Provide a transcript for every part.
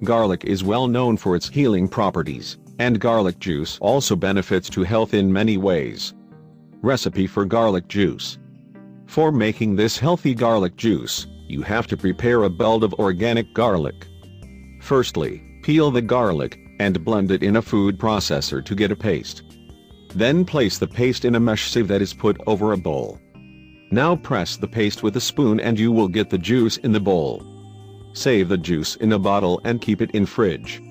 Garlic is well known for its healing properties, and garlic juice also benefits to health in many ways. Recipe for garlic juice. For making this healthy garlic juice, you have to prepare a bulb of organic garlic. Firstly, peel the garlic, and blend it in a food processor to get a paste. Then place the paste in a mesh sieve that is put over a bowl. Now press the paste with a spoon and you will get the juice in the bowl. Save the juice in a bottle and keep it in fridge.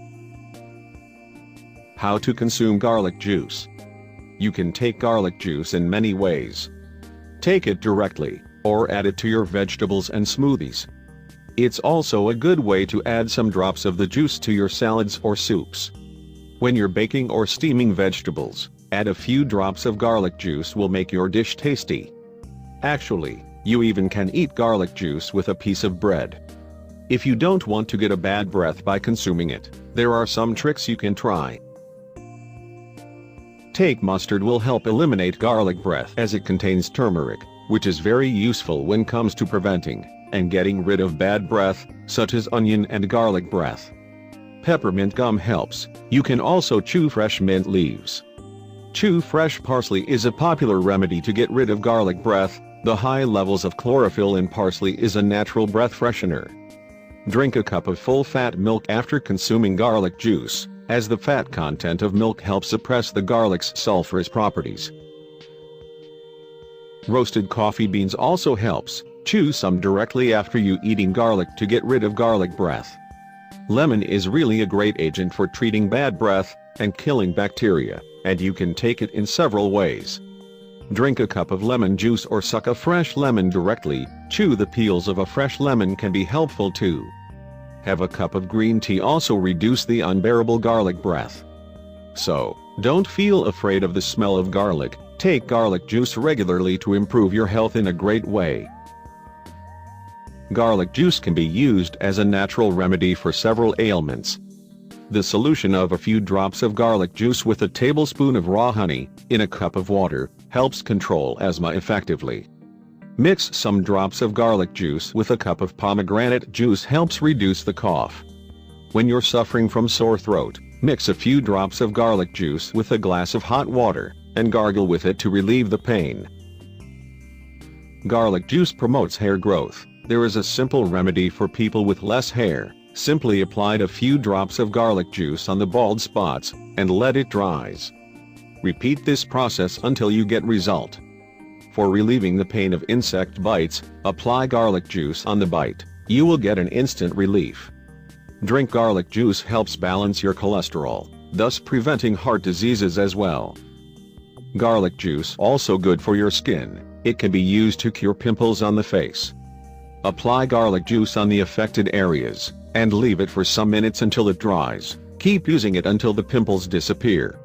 How to consume garlic juice. You can take garlic juice in many ways. Take it directly, or add it to your vegetables and smoothies. It's also a good way to add some drops of the juice to your salads or soups. When you're baking or steaming vegetables, add a few drops of garlic juice will make your dish tasty. Actually, you even can eat garlic juice with a piece of bread. If you don't want to get a bad breath by consuming it, there are some tricks you can try. Take mustard will help eliminate garlic breath as it contains turmeric, which is very useful when comes to preventing and getting rid of bad breath, such as onion and garlic breath. Peppermint gum helps. You can also chew fresh mint leaves. Chew fresh parsley is a popular remedy to get rid of garlic breath. The high levels of chlorophyll in parsley is a natural breath freshener. Drink a cup of full-fat milk after consuming garlic juice, as the fat content of milk helps suppress the garlic's sulfurous properties. Roasted coffee beans also helps. Chew some directly after you eating garlic to get rid of garlic breath. Lemon is really a great agent for treating bad breath and killing bacteria, and you can take it in several ways. Drink a cup of lemon juice or suck a fresh lemon directly. Chew the peels of a fresh lemon can be helpful too. Have a cup of green tea also reduce the unbearable garlic breath. So, don't feel afraid of the smell of garlic. Take garlic juice regularly to improve your health in a great way. Garlic juice can be used as a natural remedy for several ailments. The solution of a few drops of garlic juice with a tablespoon of raw honey in a cup of water helps control asthma effectively. Mix some drops of garlic juice with a cup of pomegranate juice helps reduce the cough. When you're suffering from sore throat, mix a few drops of garlic juice with a glass of hot water and gargle with it to relieve the pain. Garlic juice promotes hair growth. There is a simple remedy for people with less hair. Simply apply a few drops of garlic juice on the bald spots and let it dries. Repeat this process until you get result. For relieving the pain of insect bites, apply garlic juice on the bite. You will get an instant relief. Drink garlic juice helps balance your cholesterol, thus preventing heart diseases as well. Garlic juice also good for your skin. It can be used to cure pimples on the face. Apply garlic juice on the affected areas and leave it for some minutes until it dries. Keep using it until the pimples disappear.